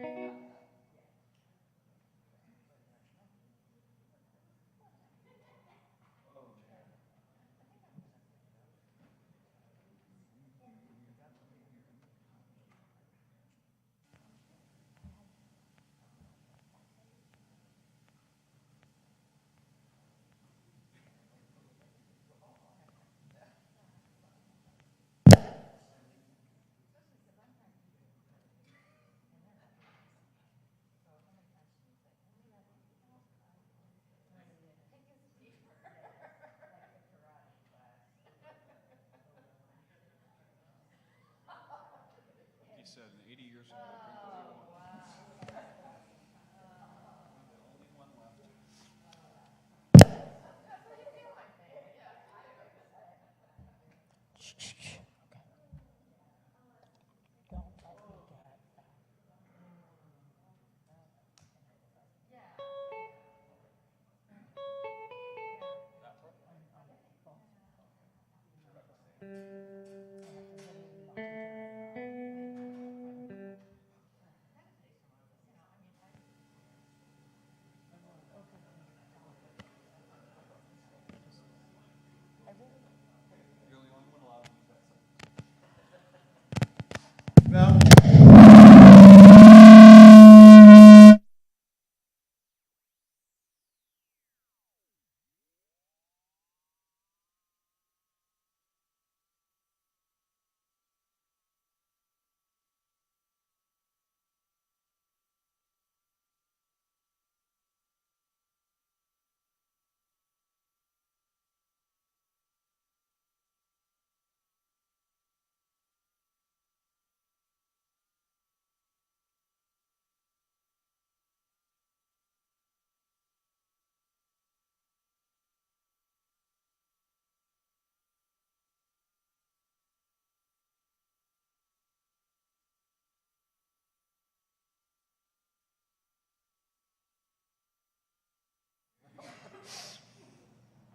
He said in 80 years ago.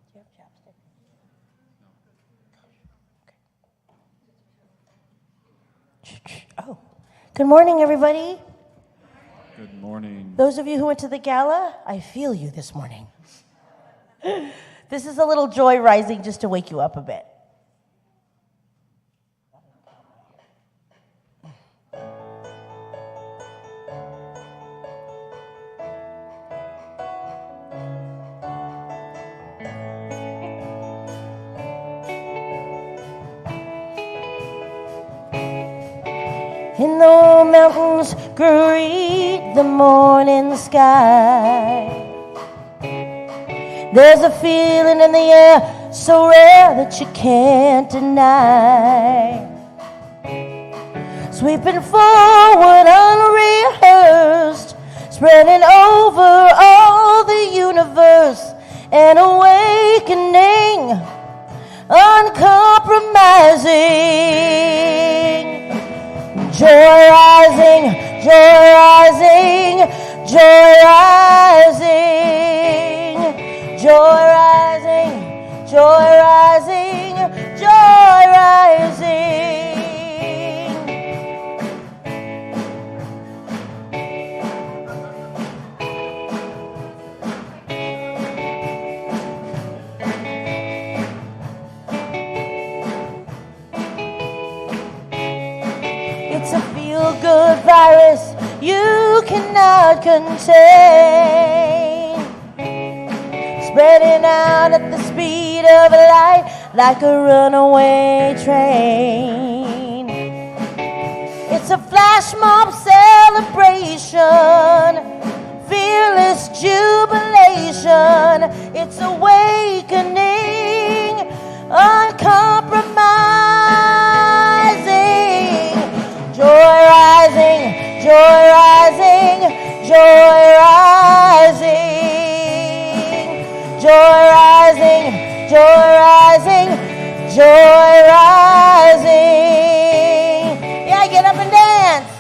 Do you have chapstick? No. Okay. Oh, good morning, everybody. Good morning. Those of you who went to the gala, I feel you this morning. This is a little joy rising just to wake you up a bit. In the mountains greet the morning sky. There's a feeling in the air so rare that you can't deny. Sweeping forward unrehearsed, spreading over all the universe, an awakening, uncompromising. Joy rising, joy rising, joy rising, joy rising, joy rising, joy rising. It's a feel-good virus you cannot contain, spreading out at the speed of light like a runaway train. It's a flash mob celebration, fearless jubilation. It's awakening, uncompromising. Joy rising, joy rising, joy rising, joy rising, joy rising, joy rising. Yeah, get up and dance.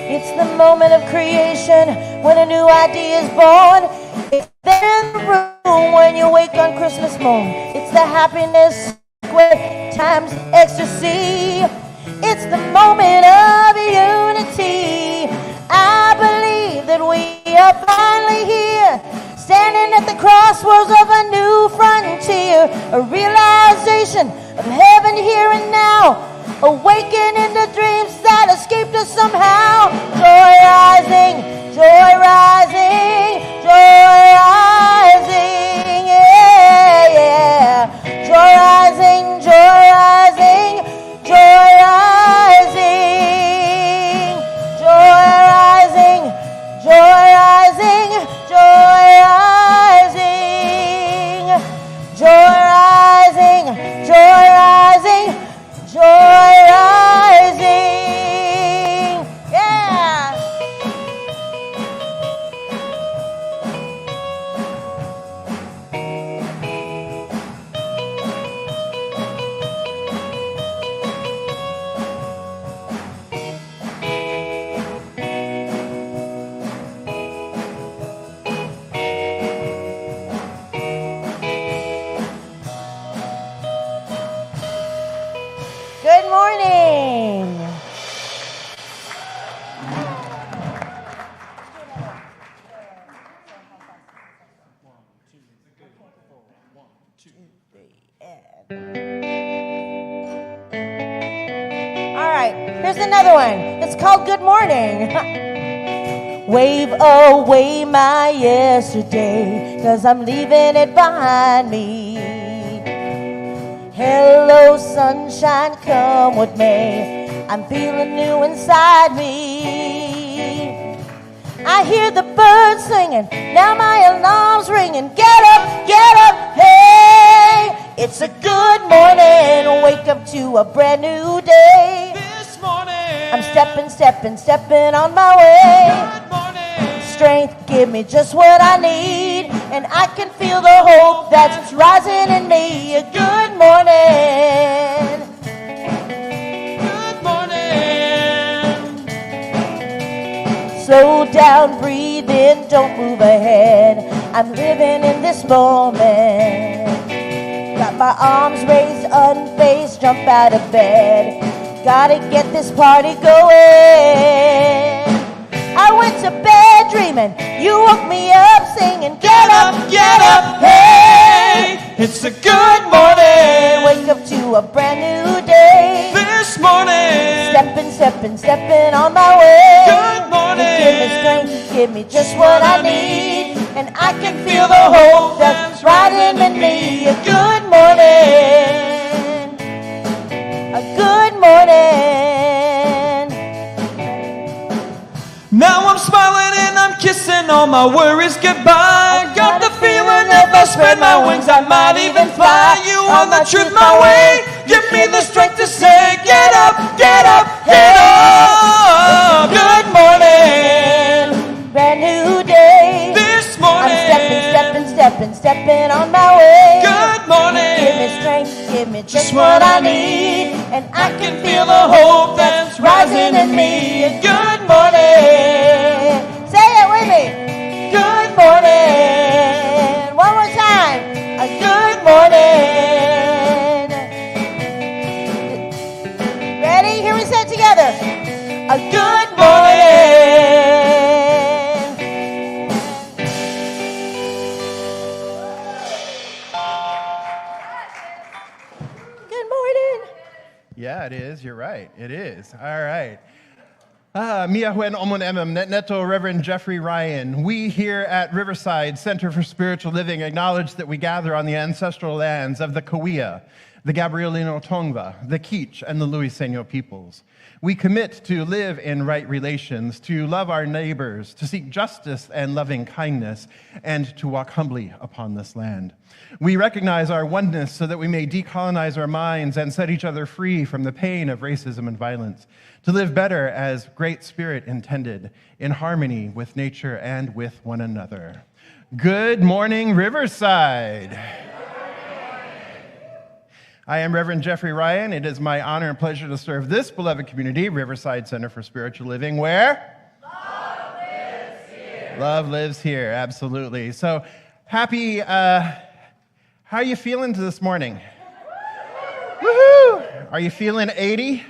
It's the moment of creation when a new idea is born. It's there in the room when you wake on Christmas morn. It's the happiness squared times ecstasy. It's the moment of unity. I believe that we are finally here, standing at the crossroads of a new frontier, a realization of heaven here and now, awakening the dreams that escaped us somehow. Joy rising, joy rising, joy rising, yeah, yeah. Joy rising, joy rising, joy rising, joy rising, joy rising, joy rising, joy rising, joy rising, joy rising, yeah. Good morning. All right, here's another one. It's called Good Morning. Wave away my yesterday, 'cause I'm leaving it behind me. Hello, sunshine, come with me. I'm feeling new inside me. I hear the birds singing, now my alarm's ringing. Get up, hey! It's a good morning, wake up to a brand new day. This morning. I'm stepping on my way. Good morning. Strength, give me just what I need, and I can feel the hope that's rising in me. A good morning. Good morning. Slow down, breathe in, don't move ahead. I'm living in this moment. Got my arms raised, unfazed, jump out of bed. Gotta get this party going. I went to bed dreaming, you woke me up singing. Get up, hey! It's a good morning. Wake up to a brand new day. This morning. Stepping on my way. Good morning. Give me strength, give me just what I need, and I can feel the hope that's rising in me. A good morning. A good morning. Now I'm smiling and I'm kissing all my worries goodbye. Got the feeling if I spread my wings I might even fly. You are the truth my way. Give me the strength to say get up, get up. Good morning. Brand new day. This morning. I'm stepping on my way. Good morning. Give me strength, give me just what I need, and I can feel the the hope that's rising in me. A good morning. Say it with me. Good morning. One more time. A good morning. Ready? Here we say it together. A good morning. Good morning. Yeah, it is. You're right. It is. All right. Miahuen Omon Emem, Neto Reverend Jeffrey Ryan. We here at Riverside Center for Spiritual Living acknowledge that we gather on the ancestral lands of the Kauai, the Gabrielino Tongva, the Kizh, and the Luiseno peoples. We commit to live in right relations, to love our neighbors, to seek justice and loving kindness, and to walk humbly upon this land. We recognize our oneness so that we may decolonize our minds and set each other free from the pain of racism and violence, to live better as Great Spirit intended, in harmony with nature and with one another. Good morning, Riverside. I am Reverend Jeffrey Ryan. It is my honor and pleasure to serve this beloved community, Riverside Center for Spiritual Living, where? Love lives here, absolutely. So happy, how are you feeling this morning? Woohoo! Are you feeling 80?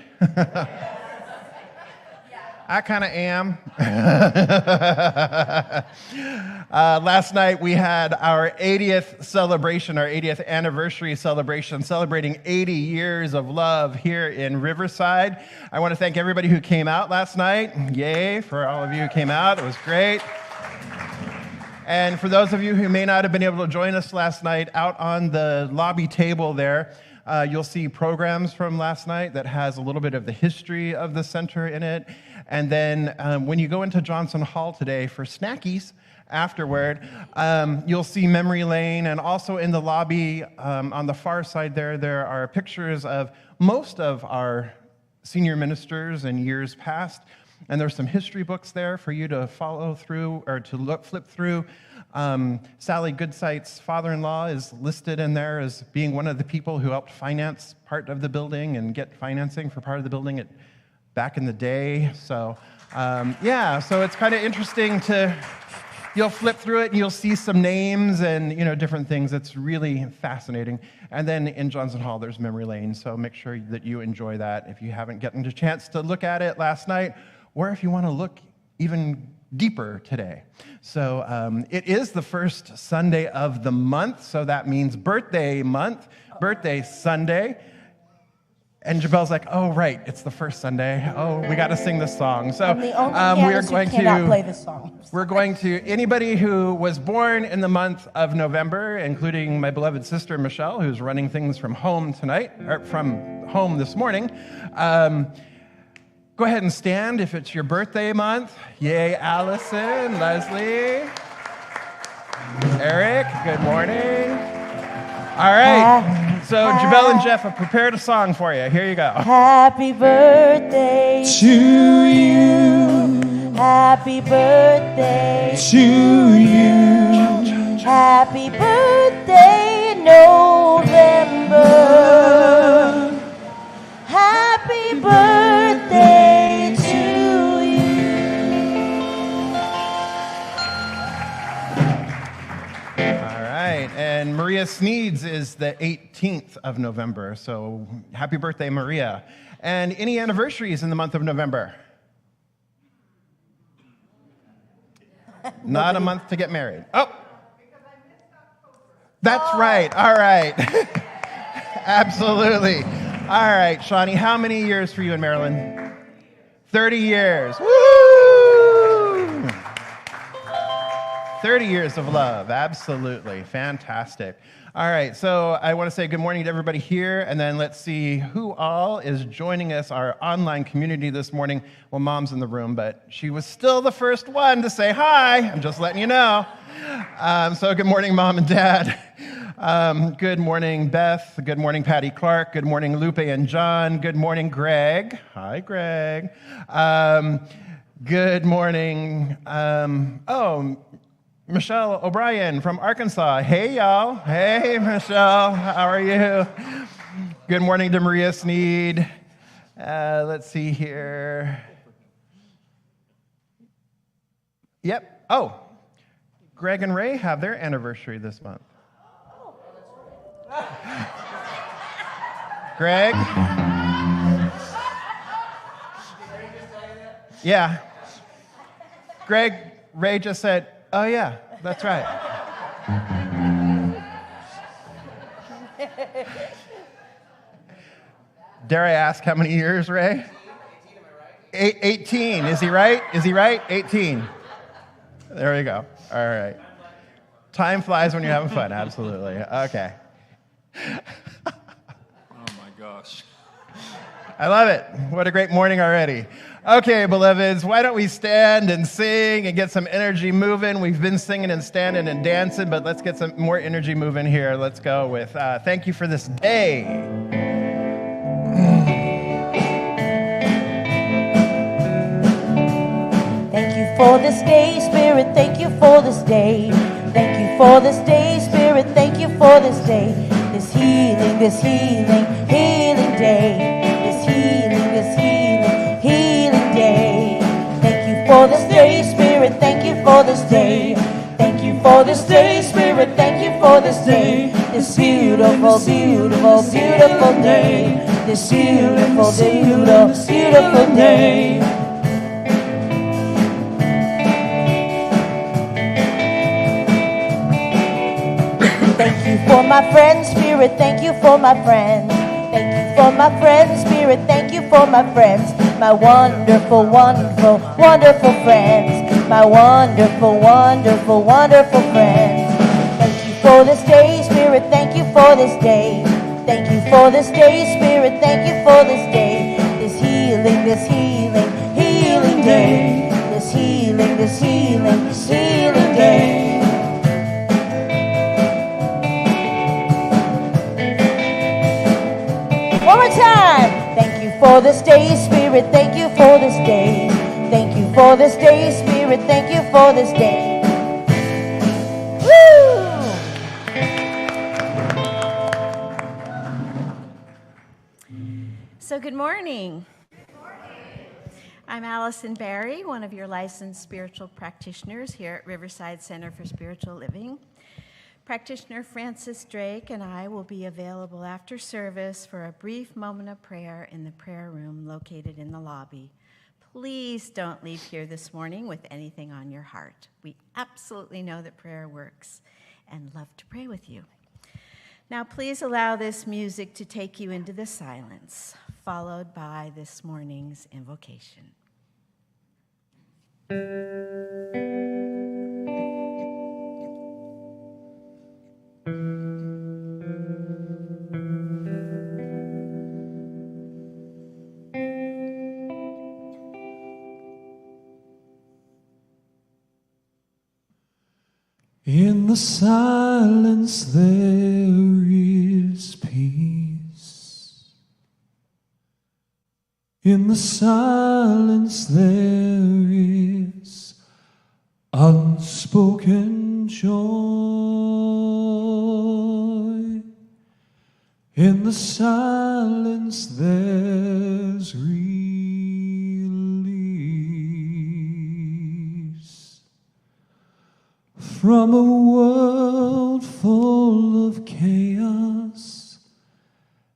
I kind of am. Last night we had our 80th celebration, our 80th anniversary celebration, celebrating 80 years of love here in Riverside. I want to thank everybody who came out last night. Yay for all of you who came out. It was great. And for those of you who may not have been able to join us last night, out on the lobby table there, you'll see programs from last night that has a little bit of the history of the center in it. And then when you go into Johnson Hall today for snackies afterward, you'll see Memory Lane. And also in the lobby on the far side there are pictures of most of our senior ministers in years past. And there's some history books there for you to follow through or to flip through. Sally Goodsight's father-in-law is listed in there as being one of the people who helped finance part of the building and get financing for part of the building back in the day. So, so it's kind of interesting you'll flip through it and you'll see some names and, different things. It's really fascinating. And then in Johnson Hall, there's Memory Lane. So make sure that you enjoy that if you haven't gotten a chance to look at it last night, or if you want to look even deeper today. So it is the first Sunday of the month, so that means birthday month, birthday Sunday. And Jabel's like, oh, right, it's the first Sunday. Oh, we got to sing this song. So we are going to play this song. We're going to, anybody who was born in the month of November, including my beloved sister Michelle, who's running things from home tonight, or from home this morning, go ahead and stand if it's your birthday month. Yay, Allison, Leslie, Eric, good morning. All right, so Jabel and Jeff have prepared a song for you. Here you go. Happy birthday To you, Happy birthday to you, Happy birthday, November. Happy birthday to you. All right, and Maria Sneed's is the 18th of November, so happy birthday, Maria. And any anniversaries in the month of November? Not a month to get married. Oh, that's right. All right. Absolutely. All right, Shawnee, how many years for you in Maryland? 30 years. Woo! 30 years of love. Absolutely. Fantastic. All right, so I want to say good morning to everybody here, and then let's see who all is joining us, our online community this morning. Well, Mom's in the room, but she was still the first one to say hi. I'm just letting you know. So good morning, Mom and Dad. Good morning, Beth. Good morning, Patty Clark. Good morning, Lupe and John. Good morning, Greg. Hi, Greg. Good morning. Michelle O'Brien from Arkansas. Hey, y'all. Hey, Michelle. How are you? Good morning to Maria Sneed. Let's see here. Yep. Oh, Greg and Ray have their anniversary this month. Greg? Yeah. Greg, Ray just said, oh, yeah, that's right. Dare I ask how many years, Ray? 18, am I right? 18, is he right? Is he right? 18. There we go. All right. Time flies when you're having fun, absolutely. Okay. oh my gosh. I love it. What a great morning already. Okay, beloveds, why don't we stand and sing and get some energy moving? We've been singing and standing and dancing, but let's get some more energy moving here. Let's go with thank you for this day. Thank you for this day, Spirit. Thank you for this day. Thank you for this day, Spirit. Thank you for this day. This healing day. This healing day. Thank you for this day, Spirit. Thank you for this day. Thank you for this day, Spirit, thank you for this day. This beautiful, beautiful, beautiful day. This beautiful, beautiful, beautiful day. Thank you for my friends, Spirit, thank you for my friends. Thank you for my friends, Spirit, thank you for my friends. My wonderful, wonderful, wonderful friends. My wonderful, wonderful, wonderful friends. Thank you for this day, Spirit, thank you for this day. Thank you for this day, Spirit, thank you for this day. This healing, healing day. This healing, healing day. One more time. Thank you for this day, Spirit, thank you for this day. Thank you for this day, Spirit, thank you for this day. Woo! So good morning. I'm Allison Barry, one of your licensed spiritual practitioners here at Riverside Center for Spiritual Living. Practitioner Francis Drake and I will be available after service for a brief moment of prayer in the prayer room located in the lobby. Please don't leave here this morning with anything on your heart. We absolutely know that prayer works and love to pray with you. Now please allow this music to take you into the silence, followed by this morning's invocation. In the silence there is peace. In the silence there is unspoken joy. In the silence there's release from a world full of chaos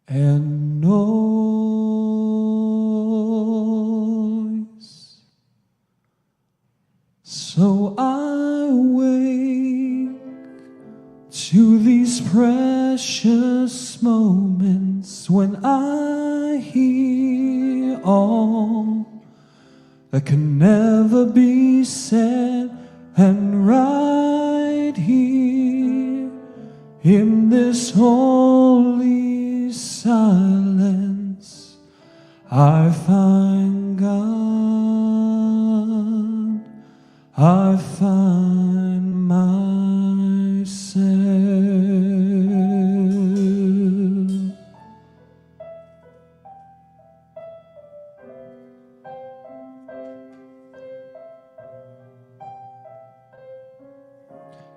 and noise. So I wake to these precious moments when I hear all that can never be said, and right here in this holy silence I find God, I find myself.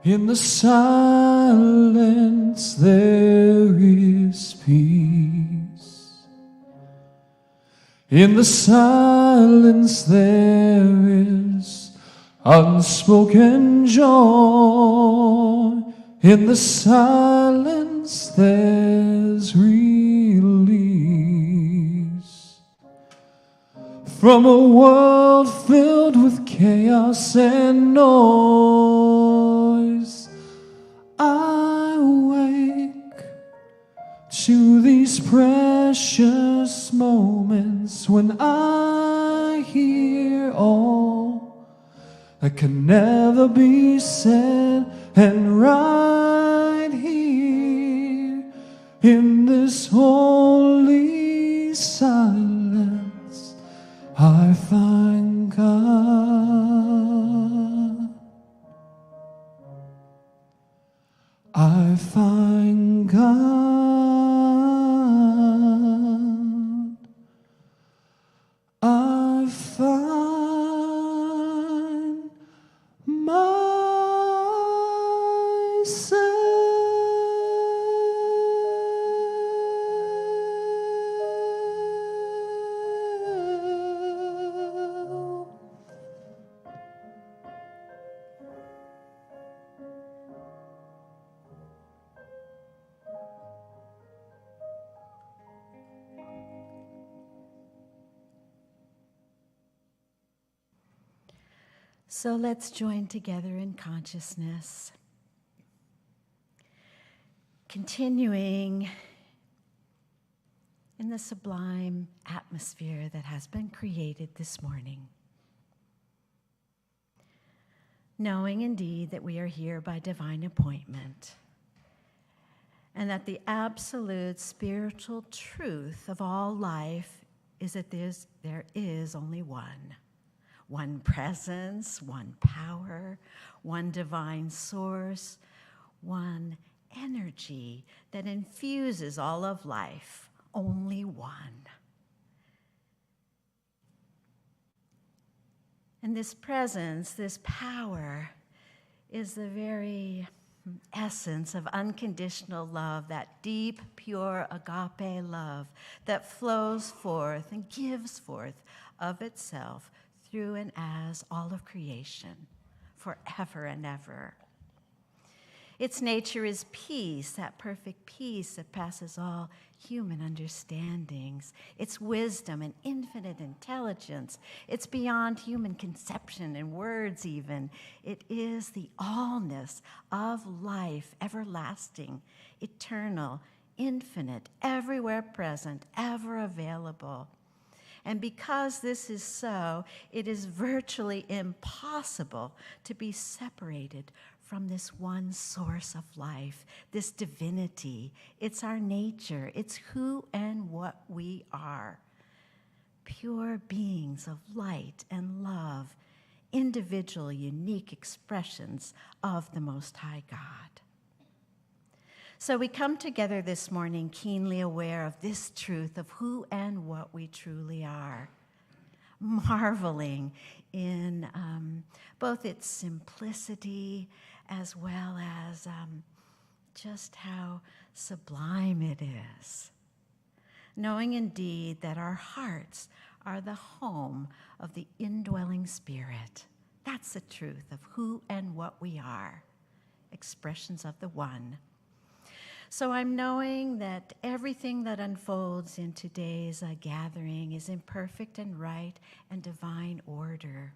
In the silence there is peace. In the silence there is unspoken joy. In the silence there's release from a world filled with chaos and noise. I wake to these precious moments when I hear all that can never be said, and right here in this holy silence I find God, I find God, I find myself. So let's join together in consciousness, continuing in the sublime atmosphere that has been created this morning. Knowing indeed that we are here by divine appointment, and that the absolute spiritual truth of all life is that there is only one presence, one power, one divine source, one energy that infuses all of life, only one. And this presence, this power, is the very essence of unconditional love, that deep, pure agape love that flows forth and gives forth of itself through and as all of creation, forever and ever. Its nature is peace, that perfect peace that passes all human understandings. It's wisdom and infinite intelligence. It's beyond human conception and words even. It is the allness of life, everlasting, eternal, infinite, everywhere present, ever available. And because this is so, it is virtually impossible to be separated from this one source of life, this divinity. It's our nature. It's who and what we are. Pure beings of light and love, individual, unique expressions of the Most High God. So we come together this morning keenly aware of this truth of who and what we truly are, marveling in both its simplicity as well as just how sublime it is. Knowing indeed that our hearts are the home of the indwelling Spirit. That's the truth of who and what we are, expressions of the one. So I'm knowing that everything that unfolds in today's gathering is in perfect and right and divine order.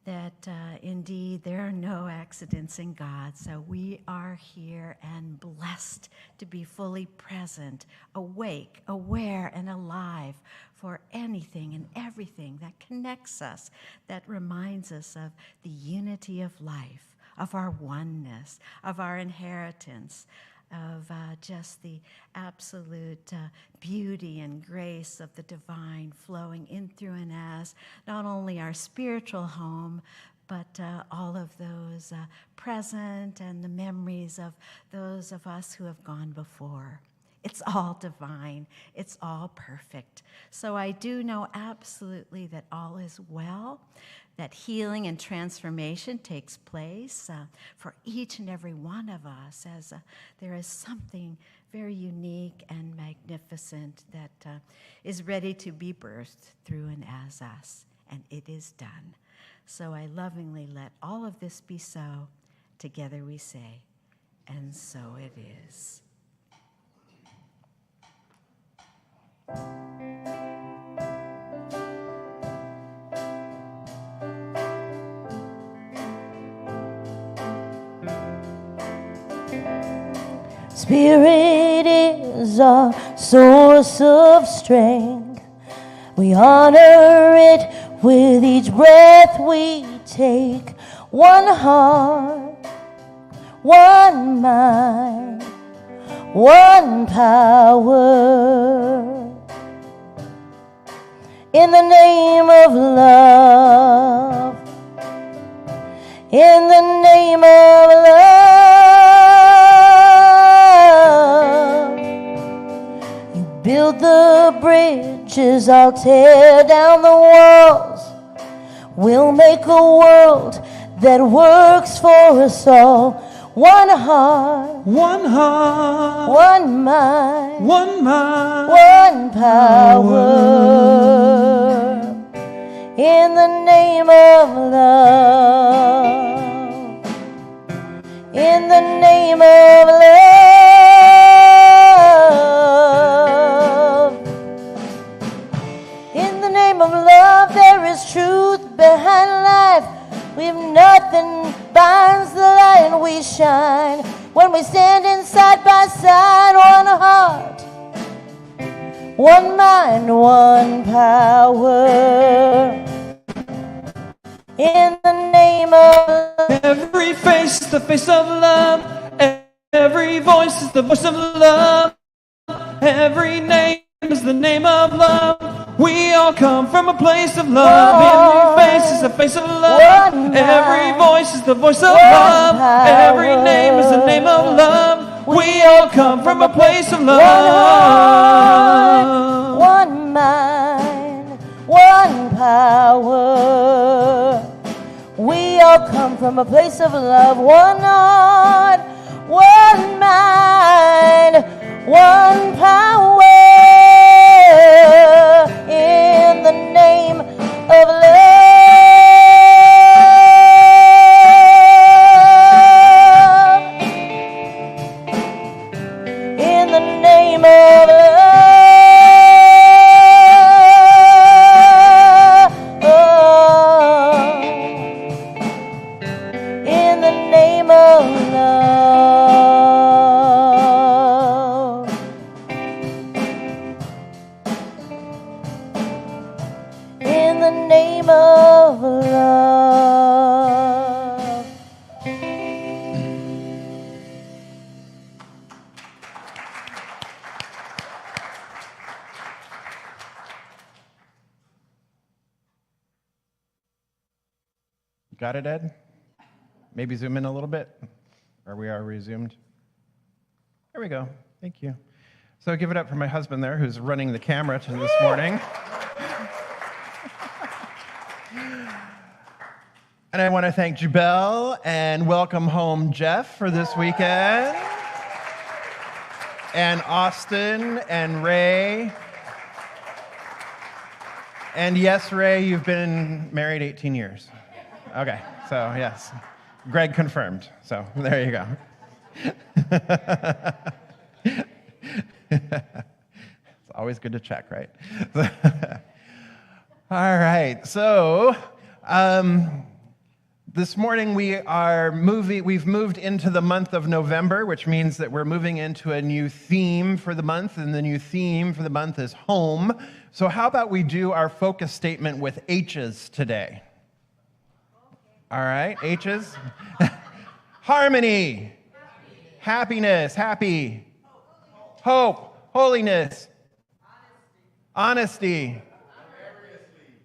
That indeed there are no accidents in God, so we are here and blessed to be fully present, awake, aware, and alive for anything and everything that connects us, that reminds us of the unity of life, of our oneness, of our inheritance, of just the absolute beauty and grace of the divine flowing in, through, and as not only our spiritual home, but all of those present and the memories of those of us who have gone before. It's all divine. It's all perfect. So I do know absolutely that all is well, that healing and transformation takes place for each and every one of us, as there is something very unique and magnificent that is ready to be birthed through and as us, and it is done. So I lovingly let all of this be so. Together we say, and so it is. Spirit is our source of strength. We honor it with each breath we take. One heart, one mind, one power. In the name of love, in the name of love, you build the bridges, I'll tear down the walls. We'll make a world that works for us all. One heart, One heart, one mind, one mind, one power. In the name of love, in the name of love, in the name of love, there is truth behind when we standing side by side, one heart, one mind, one power. In the name of every face is the face of love. Every voice is the voice of love. Every name is the name of love. We all come from a place of love. Every face is the face of love. Every voice is the voice of love. Every name is the name of love. We all come from a place of love. One mind, one power. We all come from a place of love. One heart, one mind, one power. In the name of love. In the name of love. In the name of love. In the name of love. Got it, Ed? Maybe zoom in a little bit? Or we are resumed? There we go. Thank you. So give it up for my husband there, who's running the camera to this morning. And I want to thank Jubel and welcome home Jeff for this weekend. And Austin and Ray. And yes, Ray, you've been married 18 years. Okay, so yes. Greg confirmed. So there you go. It's always good to check, right? All right, so this morning we've moved into the month of November, which means that we're moving into a new theme for the month, and the new theme for the month is home. So how about we do our focus statement with H's today? All right, H's. Harmony, happiness, happy, hope, holiness, honesty,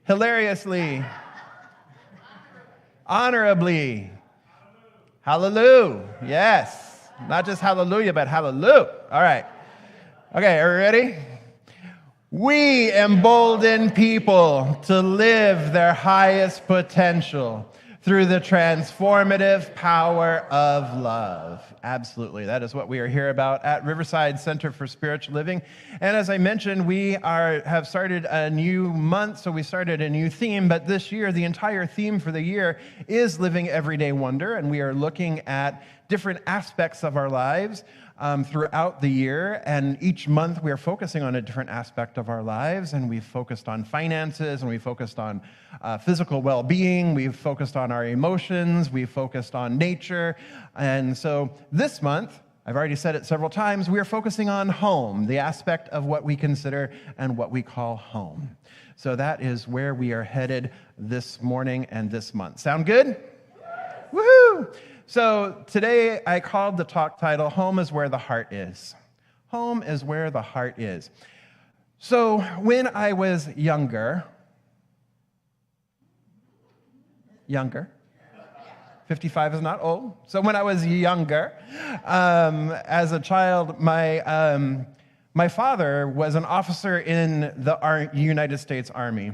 hilariously, honorably, hallelujah. Yes, not just hallelujah, but hallelujah. All right. Okay, are we ready? We embolden people to live their highest potential through the transformative power of love. Absolutely. That is what we are here about at Riverside Center for Spiritual Living. And as I mentioned, we have started a new month, so we started a new theme. But this year, the entire theme for the year is Living Everyday Wonder. And we are looking at different aspects of our lives throughout the year, and each month we are focusing on a different aspect of our lives, and we've focused on finances, and we've focused on physical well-being, we've focused on our emotions, we've focused on nature, and so this month, I've already said it several times, we are focusing on home, the aspect of what we consider and what we call home. So that is where we are headed this morning and this month. Sound good? Woohoo! So today I called the talk title, Home is Where the Heart Is. Home is where the heart is. So when I was younger, 55 is not old. So when I was younger, as a child, my father was an officer in the United States Army.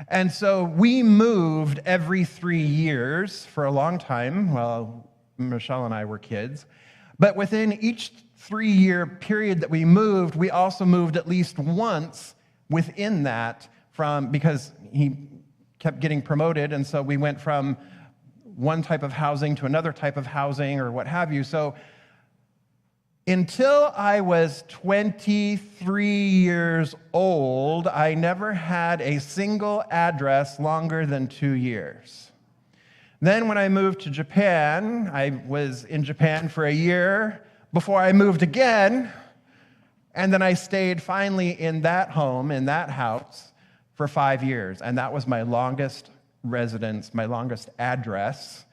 And so we moved every 3 years for a long time. Well, Michelle and I were kids. But within each 3-year period that we moved, we also moved at least once within that because he kept getting promoted, and so we went from one type of housing to another type of housing or what have you. So until I was 23 years old, I never had a single address longer than 2 years. Then when I moved to Japan, I was in Japan for a year before I moved again. And then I stayed finally in that home, in that house, for 5 years. And that was my longest residence, my longest address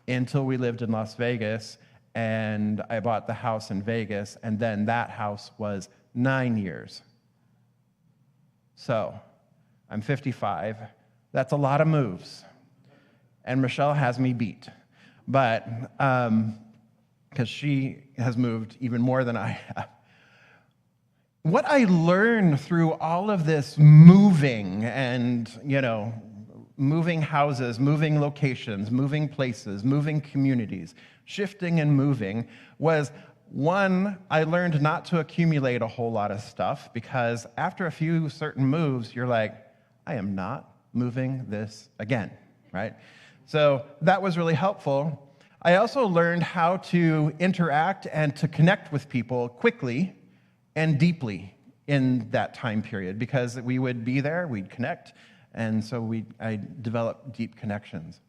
until we lived in Las Vegas. And I bought the house in Vegas. And then that house was 9 years. So I'm 55. That's a lot of moves. And Michelle has me beat. But, because she has moved even more than I have. What I learned through all of this moving and, moving houses, moving locations, moving places, moving communities, shifting and moving was, one, I learned not to accumulate a whole lot of stuff because after a few certain moves, you're like, I am not moving this again, right? So that was really helpful. I also learned how to interact and to connect with people quickly and deeply in that time period because we would be there, we'd connect, and so I developed deep connections.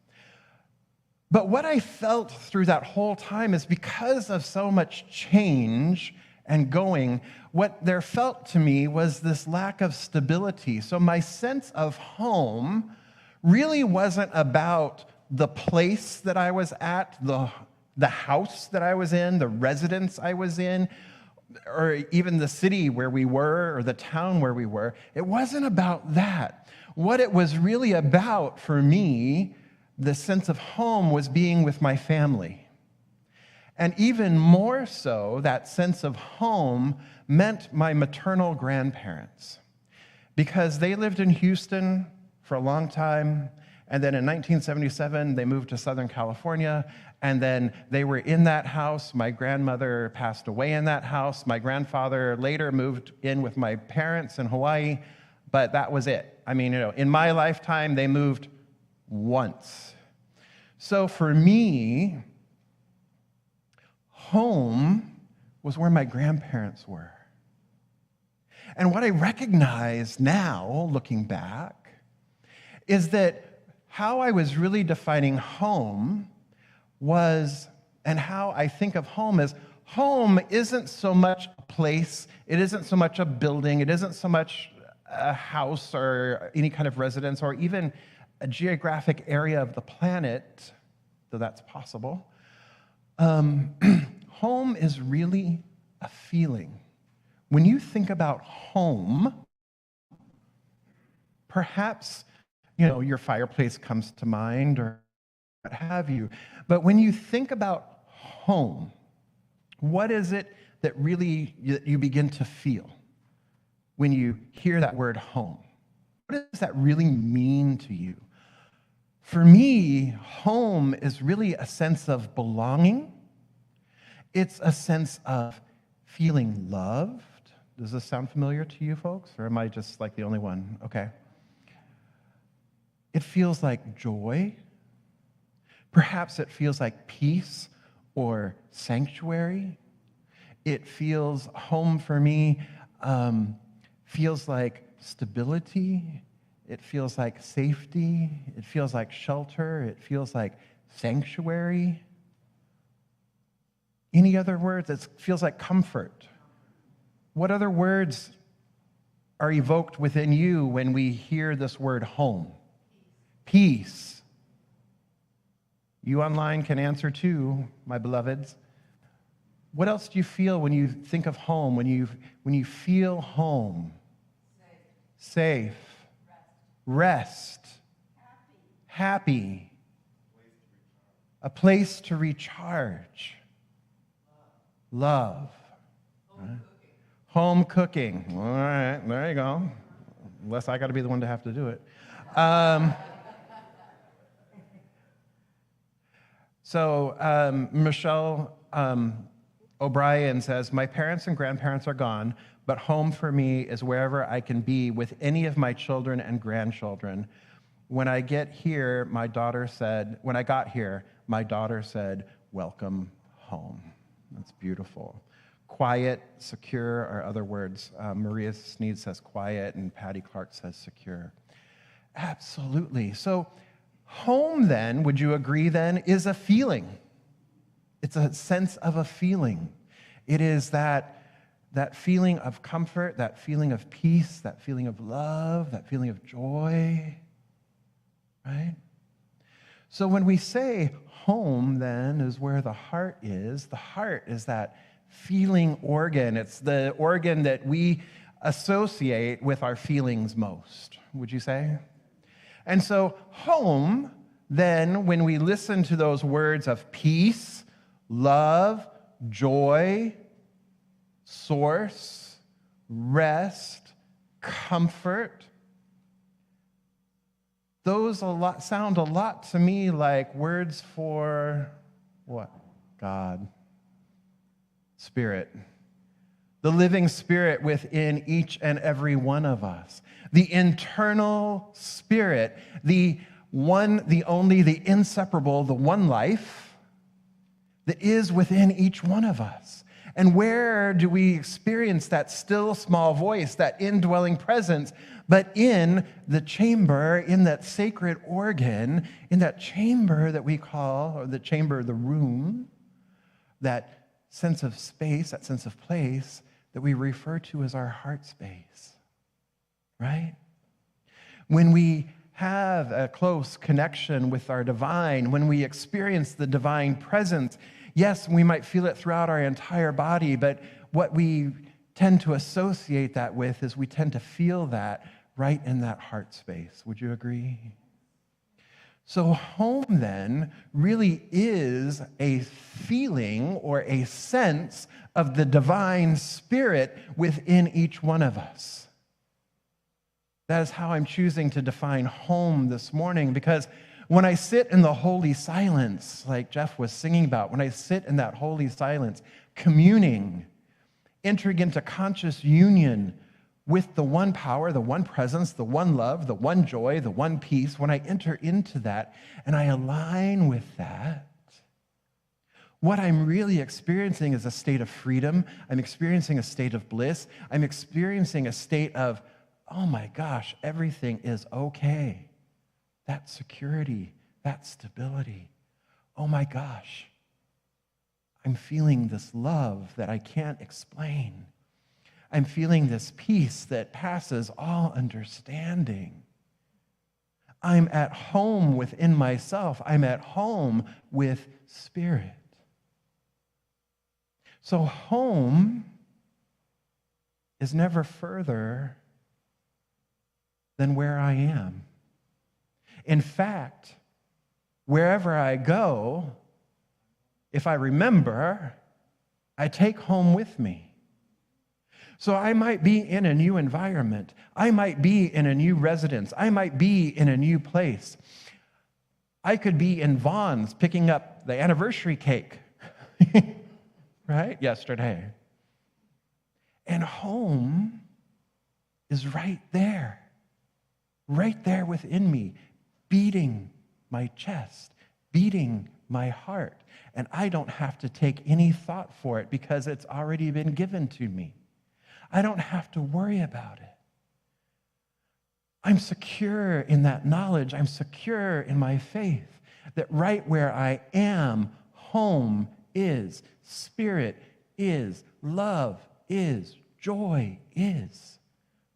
But what I felt through that whole time is because of so much change and going, what there felt to me was this lack of stability. So my sense of home really wasn't about the place that I was at, the house that I was in, the residence I was in, or even the city where we were, or the town where we were. It wasn't about that. What it was really about for me, the sense of home, was being with my family. And even more so, that sense of home meant my maternal grandparents, because they lived in Houston for a long time. And then in 1977, they moved to Southern California, and then they were in that house. My grandmother passed away in that house. My grandfather later moved in with my parents in Hawaii, but that was it. I mean, in my lifetime, they moved once. So for me, home was where my grandparents were. And what I recognize now, looking back, is that how I was really defining home was, and how I think of home is, home isn't so much a place, it isn't so much a building, it isn't so much a house or any kind of residence or even a geographic area of the planet, though that's possible. Home is really a feeling. When you think about home, perhaps your fireplace comes to mind or what have you. But when you think about home, what is it that really you begin to feel when you hear that word home? What does that really mean to you? For me, home is really a sense of belonging. It's a sense of feeling loved. Does this sound familiar to you folks? Or am I just like the only one? Okay. It feels like joy. Perhaps it feels like peace or sanctuary. It feels, home for me, feels like stability. It feels like safety. It feels like shelter. It feels like sanctuary. Any other words? It feels like comfort. What other words are evoked within you when we hear this word home? Peace. You online can answer too, my beloveds. What else do you feel when you think of home, when you feel home? Safe. Rest. Happy. A place to recharge. Love. Home cooking. All right, there you go. Unless I got to be the one to have to do it. So Michelle O'Brien says, my parents and grandparents are gone, but home for me is wherever I can be with any of my children and grandchildren. When I got here, my daughter said, welcome home. That's beautiful. Quiet, secure are other words. Maria Sneed says quiet, and Patty Clark says secure. Absolutely. So Home, then, would you agree then, is a feeling. It's a sense of a feeling. It is that feeling of comfort, that feeling of peace, that feeling of love, that feeling of joy, right? So when we say home, then, is where the heart is that feeling organ. It's the organ that we associate with our feelings most, would you say? And so home, then, when we listen to those words of peace, love, joy, source, rest, comfort, those sound a lot to me like words for what? God. Spirit. The living spirit within each and every one of us. The internal spirit, the one, the only, the inseparable, the one life that is within each one of us. And where do we experience that still small voice, that indwelling presence, but in the chamber, in that sacred organ, in that chamber that we call, or the chamber, the room, that sense of space, that sense of place that we refer to as our heart space, right? When we have a close connection with our divine, when we experience the divine presence, yes, we might feel it throughout our entire body, but what we tend to associate that with is we tend to feel that right in that heart space. Would you agree? So home, then, really is a feeling or a sense of the divine spirit within each one of us. That is how I'm choosing to define home this morning, because when I sit in the holy silence, like Jeff was singing about, when I sit in that holy silence, communing, entering into conscious union with the one power, the one presence, the one love, the one joy, the one peace, when I enter into that and I align with that, what I'm really experiencing is a state of freedom. I'm experiencing a state of bliss. I'm experiencing a state of, oh my gosh, everything is okay. That security, that stability. Oh my gosh, I'm feeling this love that I can't explain. I'm feeling this peace that passes all understanding. I'm at home within myself. I'm at home with Spirit. So home is never further than where I am. In fact, wherever I go, if I remember, I take home with me. So I might be in a new environment. I might be in a new residence. I might be in a new place. I could be in Vaughn's picking up the anniversary cake, right, yesterday. And home is right there within me, beating my chest, beating my heart. And I don't have to take any thought for it because it's already been given to me. I don't have to worry about it. I'm secure in that knowledge. I'm secure in my faith that right where I am, home is, Spirit is, love is, joy is,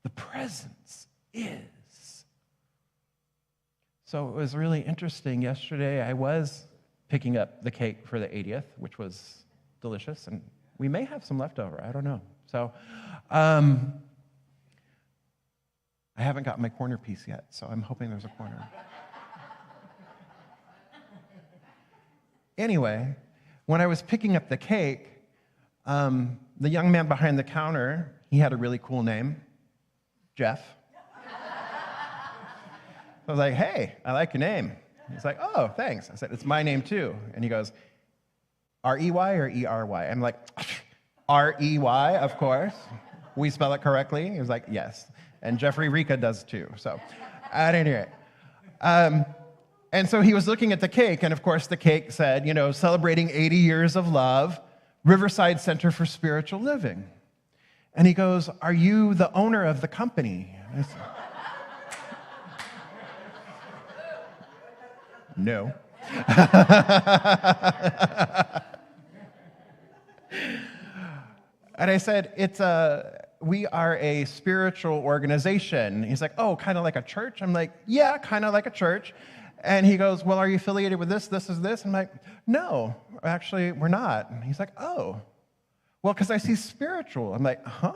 the presence is. So it was really interesting. Yesterday I was picking up the cake for the 80th, which was delicious, and we may have some leftover. I don't know. So I haven't got my corner piece yet, so I'm hoping there's a corner. Anyway, when I was picking up the cake, the young man behind the counter, he had a really cool name, Jeff. I was like, hey, I like your name. He's like, oh, thanks. I said, it's my name too. And he goes, R-E-Y or E-R-Y? I'm like, R-E-Y, of course. We spell it correctly. He was like, yes. And Jeffrey Rika does too. So at any rate. And so he was looking at the cake, and of course the cake said, celebrating 80 years of love, Riverside Center for Spiritual Living. And he goes, are you the owner of the company? No. And I said, we are a spiritual organization. He's like, oh, kind of like a church? I'm like, yeah, kind of like a church. And he goes, well, are you affiliated with this, this, is this? I'm like, no, actually, we're not. And he's like, oh, well, because I see spiritual. I'm like, huh?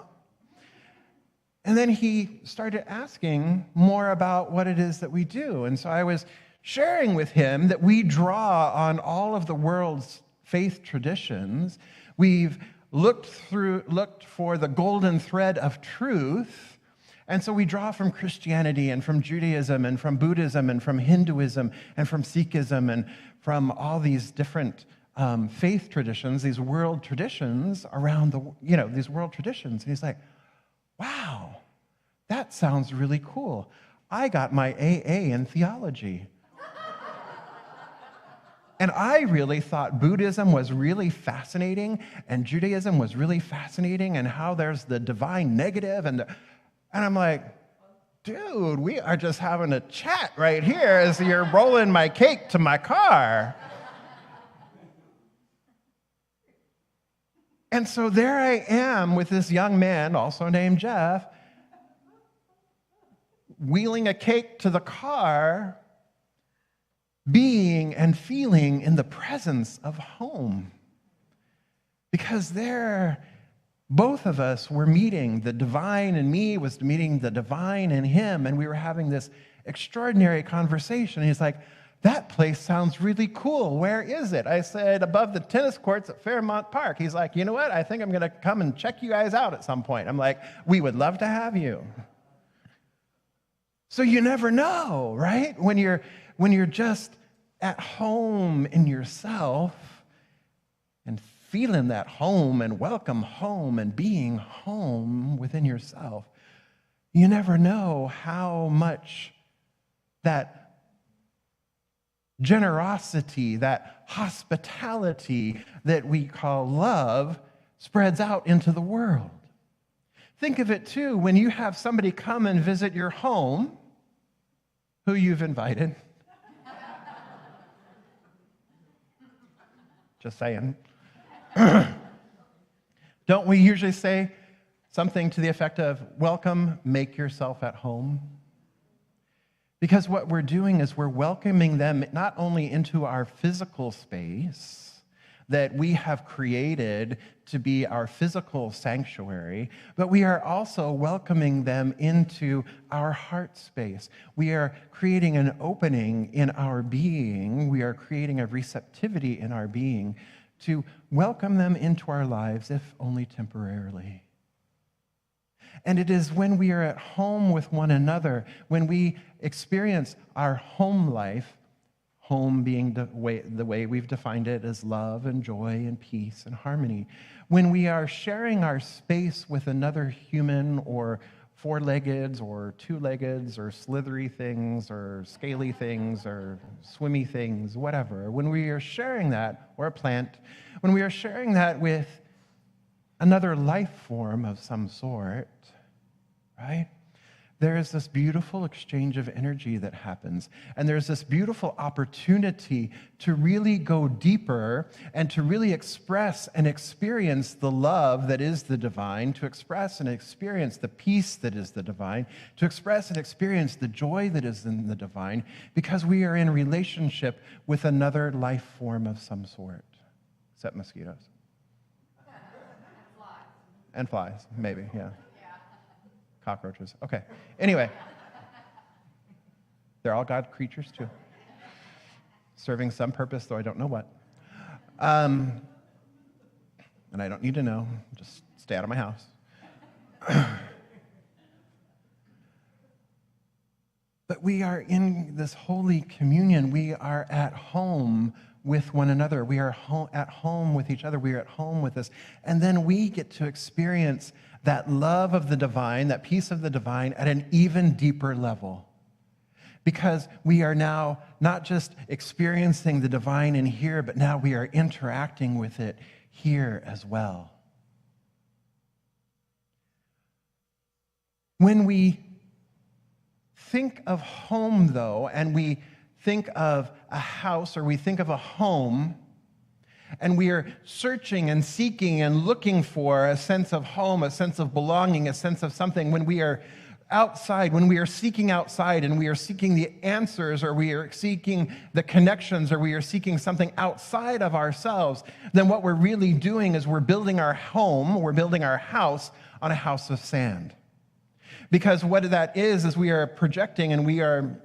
And then he started asking more about what it is that we do. And so I was sharing with him that we draw on all of the world's faith traditions. We've looked for the golden thread of truth. And so we draw from Christianity and from Judaism and from Buddhism and from Hinduism and from Sikhism and from all these different faith traditions, these world traditions around these world traditions. And he's like, wow, that sounds really cool. I got my AA in theology. And I really thought Buddhism was really fascinating and Judaism was really fascinating and how there's the divine negative. And I'm like, dude, we are just having a chat right here as you're rolling my cake to my car. And so there I am with this young man, also named Jeff, wheeling a cake to the car, being and feeling in the presence of home. Because there, both of us were meeting the divine in me, was meeting the divine in him, and we were having this extraordinary conversation. He's like, that place sounds really cool. Where is it? I said, above the tennis courts at Fairmount Park. He's like, you know what? I think I'm going to come and check you guys out at some point. I'm like, we would love to have you. So you never know, right? When you're just at home in yourself and feeling that home and welcome home and being home within yourself, you never know how much that generosity, that hospitality that we call love spreads out into the world. Think of it too, when you have somebody come and visit your home, who you've invited. Just saying. Don't we usually say something to the effect of, welcome, make yourself at home? Because what we're doing is we're welcoming them not only into our physical space that we have created to be our physical sanctuary, but we are also welcoming them into our heart space. We are creating an opening in our being. We are creating a receptivity in our being to welcome them into our lives, if only temporarily. And it is when we are at home with one another, when we experience our home life, home being the way we've defined it as love and joy and peace and harmony, when we are sharing our space with another human or four-leggeds or two-leggeds or slithery things or scaly things or swimmy things, whatever, when we are sharing that, or a plant, when we are sharing that with another life form of some sort, right? There is this beautiful exchange of energy that happens, and there's this beautiful opportunity to really go deeper and to really express and experience the love that is the divine, to express and experience the peace that is the divine, to express and experience the joy that is in the divine, because we are in relationship with another life form of some sort, except mosquitoes. And flies, maybe, yeah. Cockroaches. Okay. Anyway, they're all God creatures too, serving some purpose, though I don't know what. And I don't need to know. Just stay out of my house. But we are in this holy communion. We are at home with one another. We are at home with each other. We are at home with this. And then we get to experience that love of the divine, that peace of the divine at an even deeper level. Because we are now not just experiencing the divine in here, but now we are interacting with it here as well. When we think of home, though, and we think of a house or we think of a home, and we are searching and seeking and looking for a sense of home, a sense of belonging, a sense of something, when we are outside, when we are seeking outside and we are seeking the answers or we are seeking the connections or we are seeking something outside of ourselves, then what we're really doing is we're building our home, we're building our house on a house of sand. Because what that is we are projecting and we are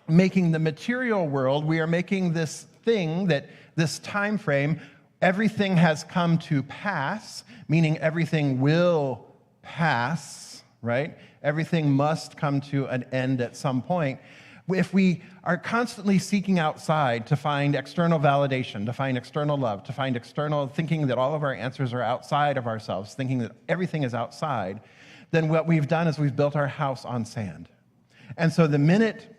making the material world, we are making this thing that this time frame, everything has come to pass, meaning everything will pass, right? Everything must come to an end at some point. If we are constantly seeking outside to find external validation, to find external love, to find external, thinking that all of our answers are outside of ourselves, thinking that everything is outside, then what we've done is we've built our house on sand. And so the minute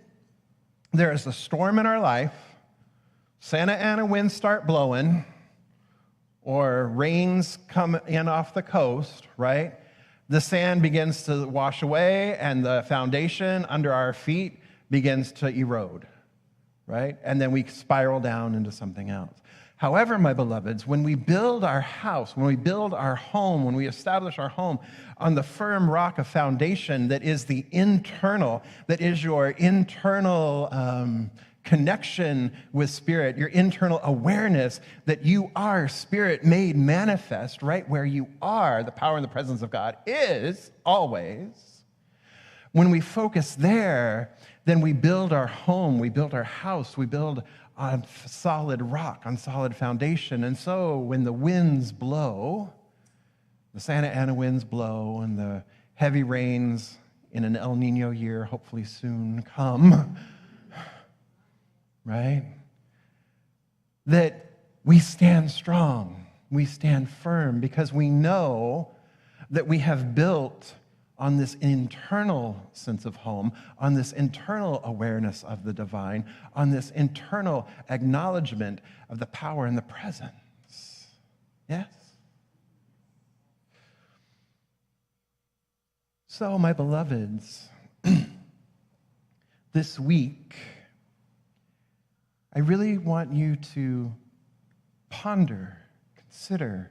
there is a storm in our life, Santa Ana winds start blowing, or rains come in off the coast, right? The sand begins to wash away and the foundation under our feet begins to erode, right? And then we spiral down into something else. However, my beloveds, when we build our house, when we build our home, when we establish our home on the firm rock of foundation that is the internal, that is your internal connection with Spirit, your internal awareness that you are Spirit made manifest right where you are, the power and the presence of God is always. When we focus there, then we build our home, we build our house, we build on solid rock, on solid foundation. And so when the winds blow, the Santa Ana winds blow, and the heavy rains in an El Nino year hopefully soon come, right? That we stand strong, we stand firm, because we know that we have built on this internal sense of home, on this internal awareness of the divine, on this internal acknowledgement of the power and the presence. Yes? So, my beloveds, this week, I really want you to ponder, consider,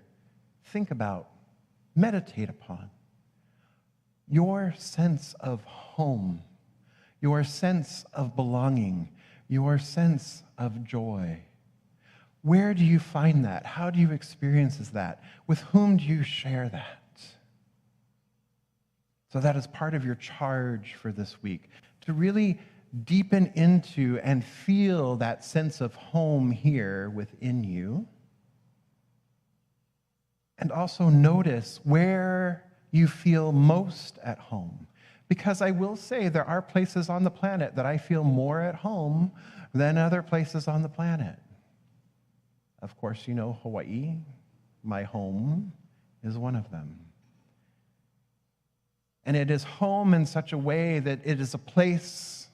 think about, meditate upon your sense of home, your sense of belonging, your sense of joy. Where do you find that? How do you experience that? With whom do you share that? So that is part of your charge for this week, to really deepen into and feel that sense of home here within you. And also notice where you feel most at home. Because I will say there are places on the planet that I feel more at home than other places on the planet. Of course, you know Hawaii, my home, is one of them. And it is home in such a way that it is a place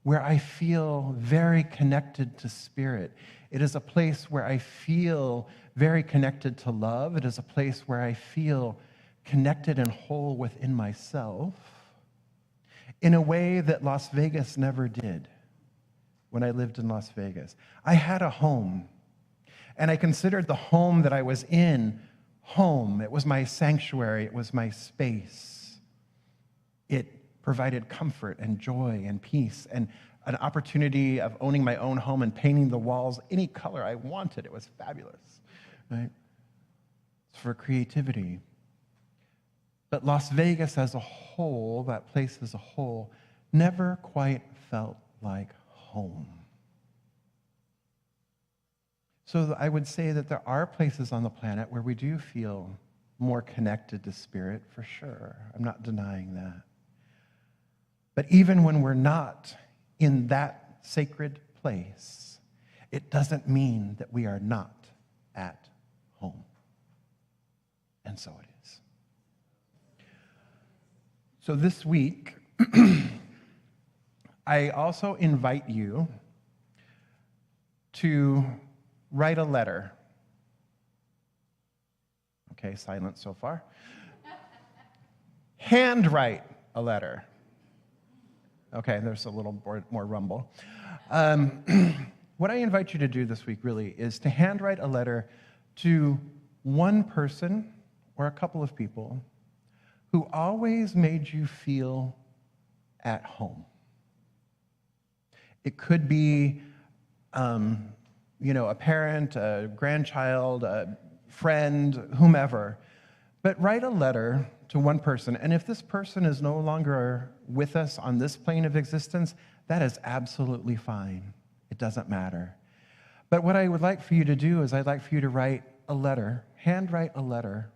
where I feel very connected to Spirit. It is a place where I feel very connected to love. It is a place where I feel connected and whole within myself in a way that Las Vegas never did when I lived in Las Vegas. I had a home, and I considered the home that I was in home. It was my sanctuary. It was my space. It provided comfort and joy and peace and an opportunity of owning my own home and painting the walls any color I wanted. It was fabulous, right? It's for creativity. But Las Vegas as a whole, that place as a whole, never quite felt like home. So I would say that there are places on the planet where we do feel more connected to Spirit, for sure. I'm not denying that. But even when we're not in that sacred place, it doesn't mean that we are not at home. And so it is. So this week, I also invite you to write a letter. Okay, silence so far. Handwrite a letter. Okay, there's a little more rumble. What I invite you to do this week really is to handwrite a letter to one person or a couple of people who always made you feel at home. It could be, a parent, a grandchild, a friend, whomever. But write a letter to one person. And if this person is no longer with us on this plane of existence, that is absolutely fine. It doesn't matter. But what I would like for you to do is I'd like for you to write a letter, handwrite a letter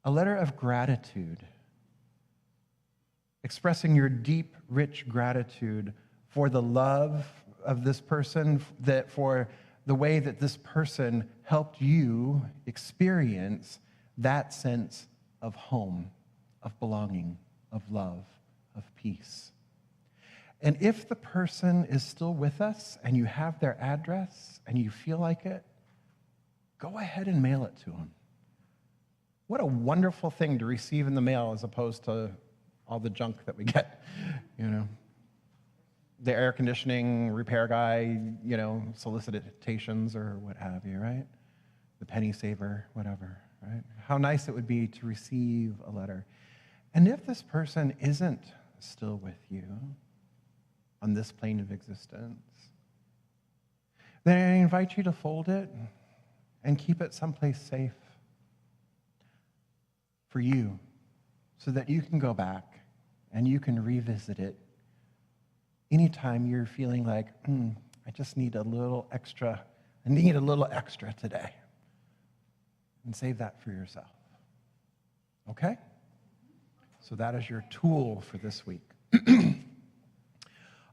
of gratitude, expressing your deep, rich gratitude for the love of this person, for the way that this person helped you experience that sense of home, of belonging, of love, of peace. And if the person is still with us and you have their address and you feel like it, go ahead and mail it to them. What a wonderful thing to receive in the mail as opposed to all the junk that we get, The air conditioning repair guy, solicitations or what have you, right? The penny saver, whatever, right? How nice it would be to receive a letter. And if this person isn't still with you on this plane of existence, then I invite you to fold it and keep it someplace safe for you so that you can go back and you can revisit it anytime you're feeling like, I just need a little extra. I need a little extra today. And save that for yourself. Okay? So that is your tool for this week.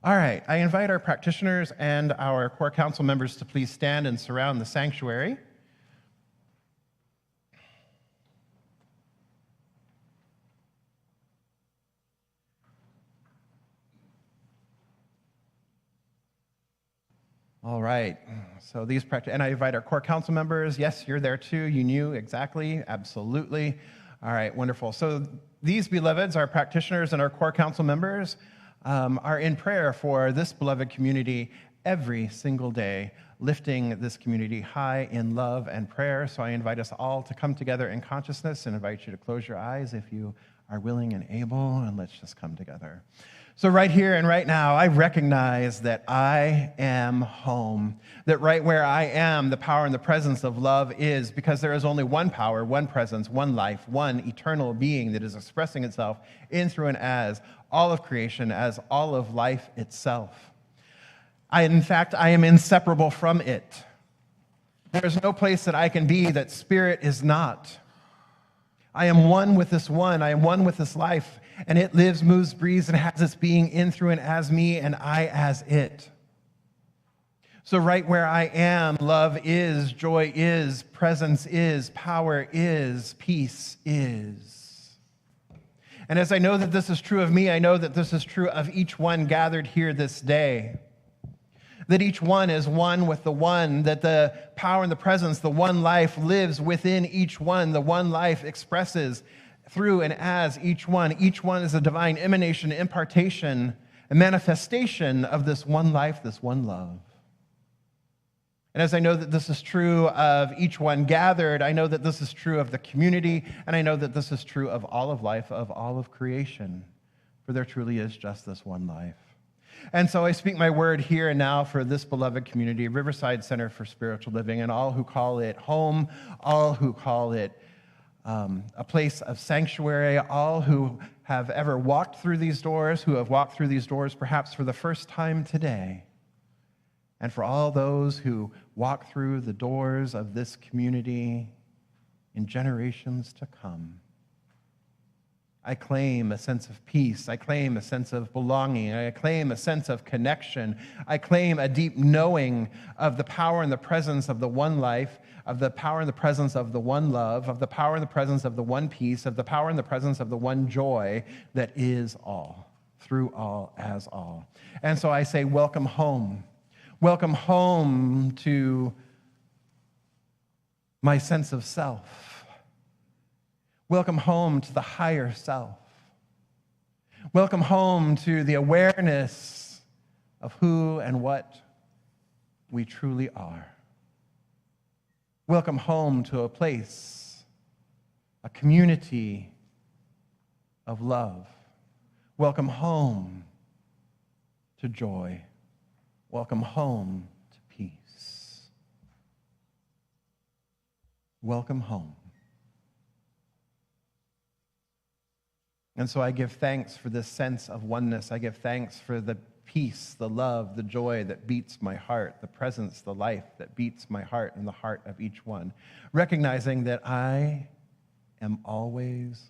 All right, I invite our practitioners and our core council members to please stand and surround the sanctuary. All right, so and I invite our core council members. Yes, you're there too. You knew exactly, absolutely. All right, wonderful. So these beloveds, our practitioners and our core council members, are in prayer for this beloved community every single day, lifting this community high in love and prayer. So I invite us all to come together in consciousness and invite you to close your eyes if you are willing and able, and let's just come together. So right here and right now, I recognize that I am home, that right where I am, the power and the presence of love is, because there is only one power, one presence, one life, one eternal being that is expressing itself in, through, and as all of creation, as all of life itself. In fact, I am inseparable from it. There is no place that I can be that spirit is not. I am one with this one. I am one with this life. And it lives, moves, breathes, and has its being in, through, and as me, and I as it. So right where I am, love is, joy is, presence is, power is, peace is. And as I know that this is true of me, I know that this is true of each one gathered here this day. That each one is one with the one, that the power and the presence, the one life lives within each one, the one life expresses through and as each one. Each one is a divine emanation, impartation, a manifestation of this one life, this one love. And as I know that this is true of each one gathered, I know that this is true of the community, and I know that this is true of all of life, of all of creation, for there truly is just this one life. And so I speak my word here and now for this beloved community, Riverside Center for Spiritual Living, and all who call it home, all who call it a place of sanctuary, all who have ever walked through these doors, who have walked through these doors perhaps for the first time today, and for all those who walk through the doors of this community in generations to come. I claim a sense of peace. I claim a sense of belonging. I claim a sense of connection. I claim a deep knowing of the power and the presence of the one life, of the power and the presence of the one love, of the power and the presence of the one peace, of the power and the presence of the one joy that is all, through all, as all. And so I say, welcome home. Welcome home to my sense of self. Welcome home to the higher self. Welcome home to the awareness of who and what we truly are. Welcome home to a place, a community of love. Welcome home to joy. Welcome home to peace. Welcome home. And so I give thanks for this sense of oneness. I give thanks for the peace, the love, the joy that beats my heart, the presence, the life that beats my heart and the heart of each one, recognizing that I am always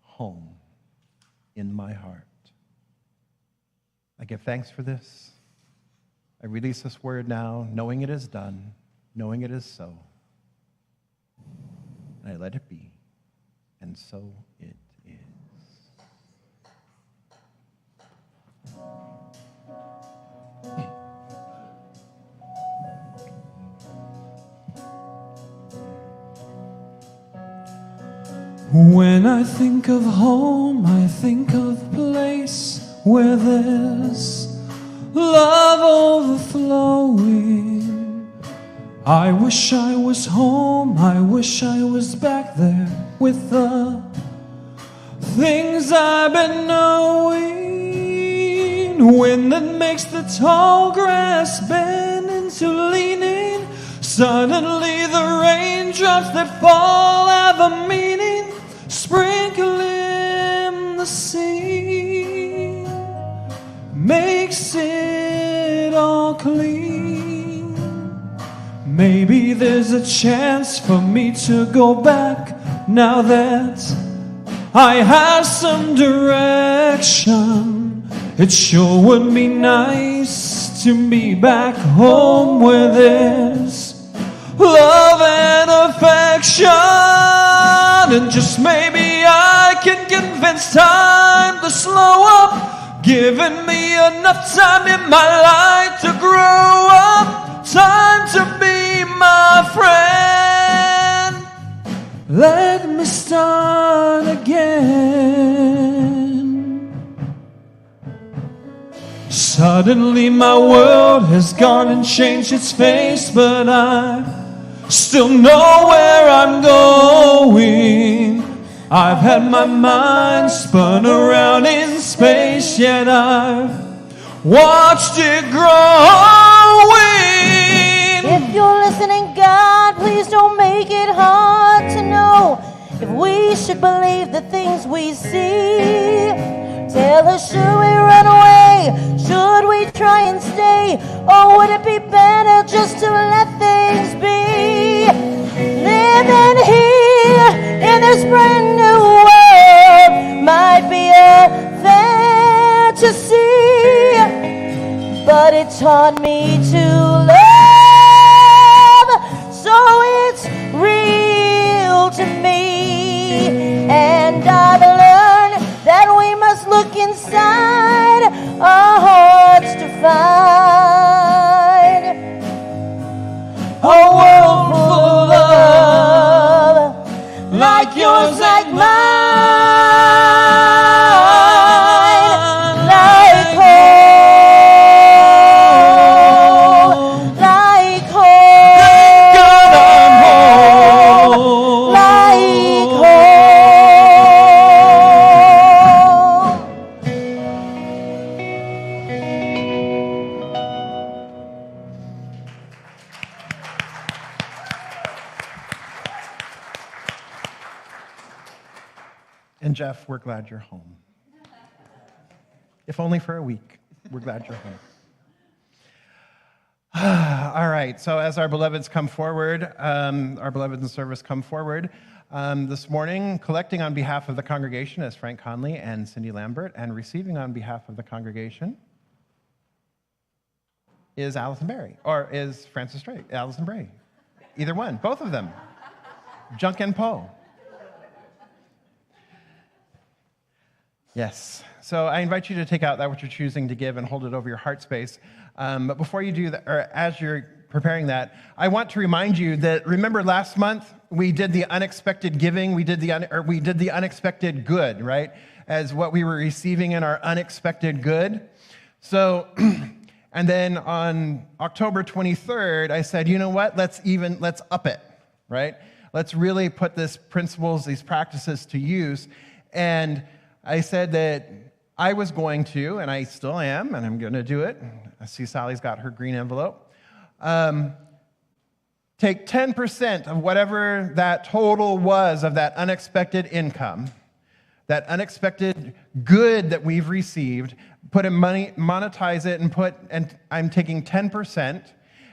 home in my heart. I give thanks for this. I release this word now, knowing it is done, knowing it is so. And I let it be, and so it is. When I think of home, I think of a place where there's love overflowing. I wish I was home, I wish I was back there with the things I've been knowing. Wind that makes the tall grass bend into leaning. Suddenly the raindrops that fall have a meaning. Sprinkling the sea makes it all clean. Maybe there's a chance for me to go back now that I have some direction. It sure would be nice to be back home where there's love and affection. And just maybe I can convince time to slow up, giving me enough time in my life to grow up, time to be my friend. Let me start again. Suddenly my world has gone and changed its face, but I still know where I'm going. I've had my mind spun around in space, yet I've watched it growing. If you're listening, God, please don't make it hard to know if we should believe the things we see. Tell us, should we run away? Should we try and stay? Or would it be better just to let things be? Living here in this brand new world might be a fantasy, but it taught me to love, so it's real to me. And I've learned that we must look inside our hearts to find a world full of love, like yours, like mine, like home, like home. Thank God I'm home. Like And Jeff, we're glad you're home. If only for a week, we're glad you're home. All right, so as our beloveds come forward, our beloveds in service come forward, this morning, collecting on behalf of the congregation is Frank Conley and Cindy Lambert, and receiving on behalf of the congregation is Allison Berry, or is Francis Drake, Allison Bray. Either one, both of them. Junk and Poe. Yes. So I invite you to take out that which you're choosing to give and hold it over your heart space. But before you do that, or as you're preparing that, I want to remind you that, remember last month we did the unexpected giving, we did the unexpected good, right? As what we were receiving in our unexpected good. So And then on October 23rd, I said, you know what, let's up it, right? Let's really put these principles, these practices to use. And I said that I was going to, and I still am, and I'm going to do it. I see Sally's got her green envelope. Take 10% of whatever that total was of that unexpected income, that unexpected good that we've received, put in money, monetize it, and I'm taking 10%,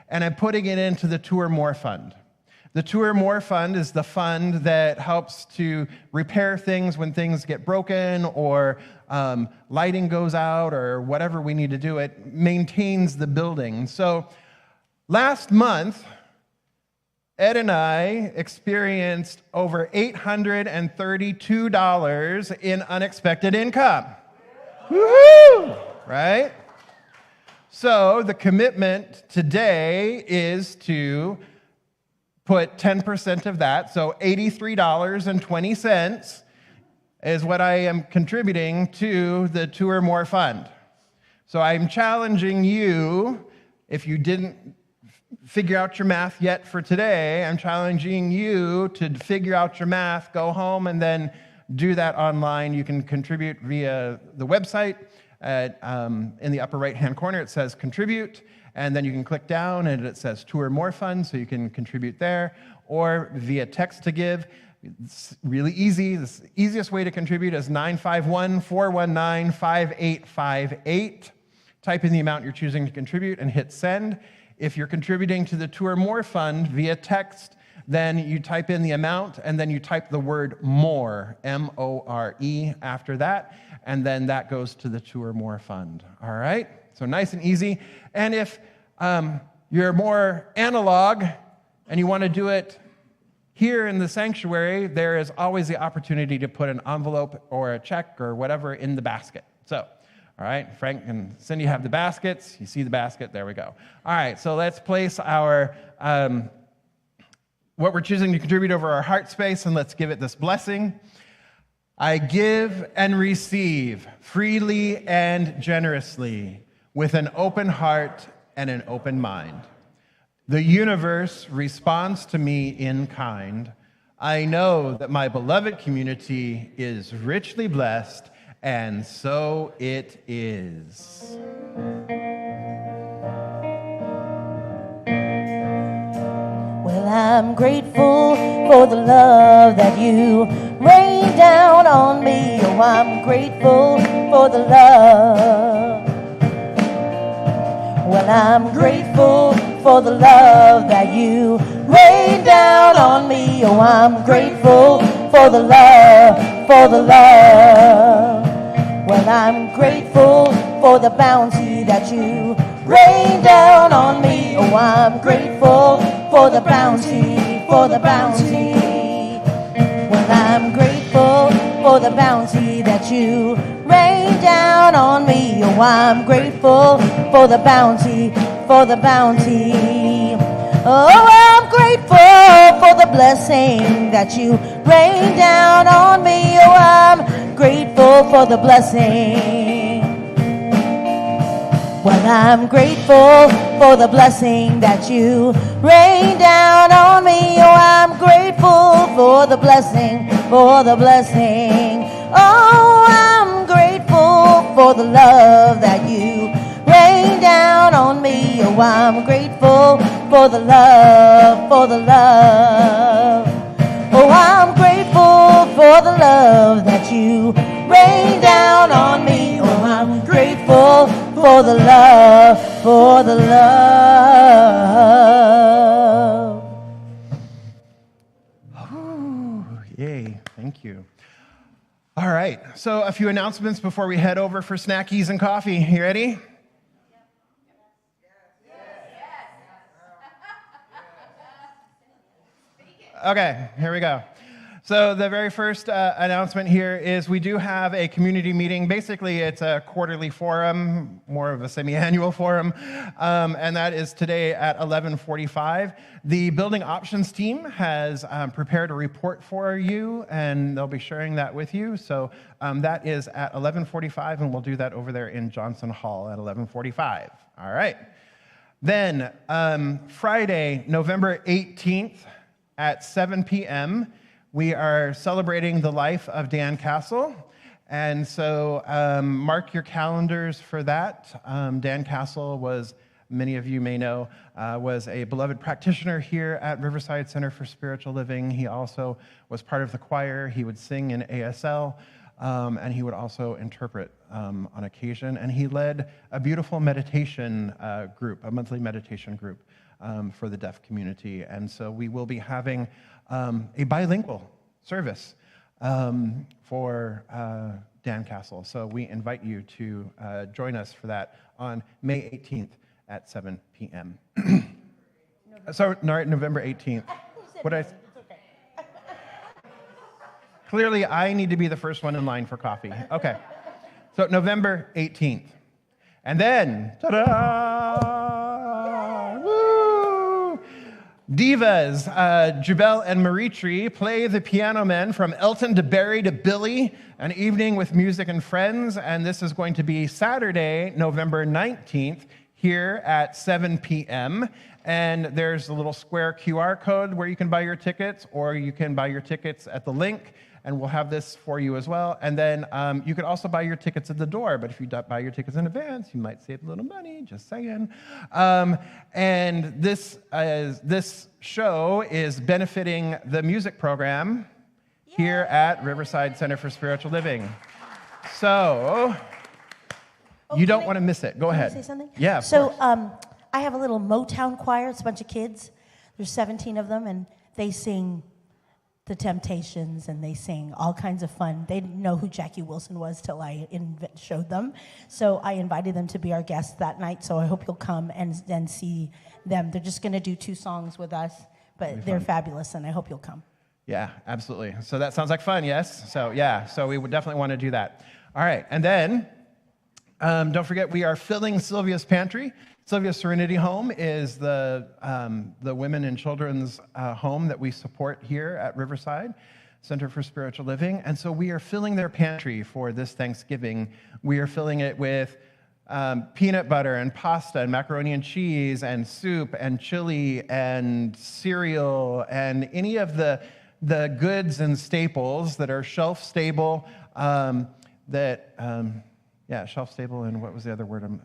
and I'm putting it into the Two or More Fund. The Two or More Fund is the fund that helps to repair things when things get broken or lighting goes out or whatever we need to do. It maintains the building. So last month, Ed and I experienced over $832 in unexpected income. Woohoo! Right? So the commitment today is to put 10% of that, so $83.20 is what I am contributing to the Two or More Fund. So I'm challenging you, if you didn't figure out your math yet for today, I'm challenging you to figure out your math, go home, and then do that online. You can contribute via the website. In the upper right-hand corner, it says Contribute, and then you can click down, and it says Two or More Fund, so you can contribute there, or via text to give. It's really easy. The easiest way to contribute is 951-419-5858. Type in the amount you're choosing to contribute and hit send. If you're contributing to the Two or More Fund via text, then you type in the amount, and then you type the word MORE, M-O-R-E, after that, and then that goes to the Two or More Fund. All right? So nice and easy. And if you're more analog and you want to do it here in the sanctuary, there is always the opportunity to put an envelope or a check or whatever in the basket. So, all right, Frank and Cindy have the baskets. You see the basket, there we go. All right, so let's place our, what we're choosing to contribute over our heart space, and let's give it this blessing. I give and receive freely and generously with an open heart and an open mind. The universe responds to me in kind. I know that my beloved community is richly blessed, and so it is. Well, I'm grateful for the love that you rain down on me. Oh, I'm grateful for the love. Well, I'm grateful for the love that you rain down on me. Oh, I'm grateful for the love, for the love. Well, I'm grateful for the bounty that you rain down on me. Oh, I'm grateful for the bounty, for the bounty. Well, I'm grateful for the bounty that you rain down on me. Oh, I'm grateful for the bounty, for the bounty. Oh, I'm grateful for the blessing that you rain down on me. Oh, I'm grateful for the blessing. Well, I'm grateful for the blessing that you rain down on me. Oh, I'm grateful for the blessing, for the blessing. Oh, I'm grateful for the love that you rain down on me. Oh, I'm grateful for the love, for the love. Oh, I'm grateful for the love that you rain down on me. Oh, I'm grateful for the love, for the love. Ooh, yay, thank you. All right, so a few announcements before we head over for snackies and coffee. You ready? Okay, here we go. So the very first announcement here is we do have a community meeting. Basically, it's a quarterly forum, more of a semi-annual forum, and that is today at 11:45. The building options team has prepared a report for you, and they'll be sharing that with you. So that is at 11:45, and we'll do that over there in Johnson Hall at 11:45. All right. Then Friday, November 18th at 7 p.m., we are celebrating the life of Dan Castle, and so mark your calendars for that. Dan Castle was, many of you may know, was a beloved practitioner here at Riverside Center for Spiritual Living. He also was part of the choir. He would sing in ASL, and he would also interpret on occasion. And he led a beautiful meditation group, a monthly meditation group for the deaf community. And so we will be having a bilingual service for Dan Castle. So we invite you to join us for that on May 18th at 7 p.m. So, November 18th. Clearly, I need to be the first one in line for coffee. Okay. So, November 18th. And then, ta-da! Woo! Divas, Jubel and Maritri play the Piano Men from Elton to Barry to Billy, an evening with music and friends. And this is going to be Saturday, November 19th, here at 7 p.m. And there's a little square QR code where you can buy your tickets, or you can buy your tickets at the link, and we'll have this for you as well. And then you can also buy your tickets at the door, but if you buy your tickets in advance, you might save a little money, just saying. And this show is benefiting the music program here at Riverside Center for Spiritual Living. So you don't want to miss it. Go ahead. Can I say something? Yeah, of So course. I have a little Motown choir. It's a bunch of kids. There's 17 of them, and they sing The Temptations, and they sing all kinds of fun. They didn't know who Jackie Wilson was till I showed them. So I invited them to be our guests that night, so I hope you'll come and then see them. They're just going to do 2 songs with us, but they're fabulous, and I hope you'll come. Yeah, absolutely. So that sounds like fun, yes? So yeah, so we would definitely want to do that. All right, and then don't forget, we are filling Sylvia's Pantry. Sylvia's Serenity Home is the women and children's home that we support here at Riverside Center for Spiritual Living. And so we are filling their pantry for this Thanksgiving. We are filling it with peanut butter and pasta and macaroni and cheese and soup and chili and cereal and any of the goods and staples that are shelf stable, shelf stable, and what was the other word?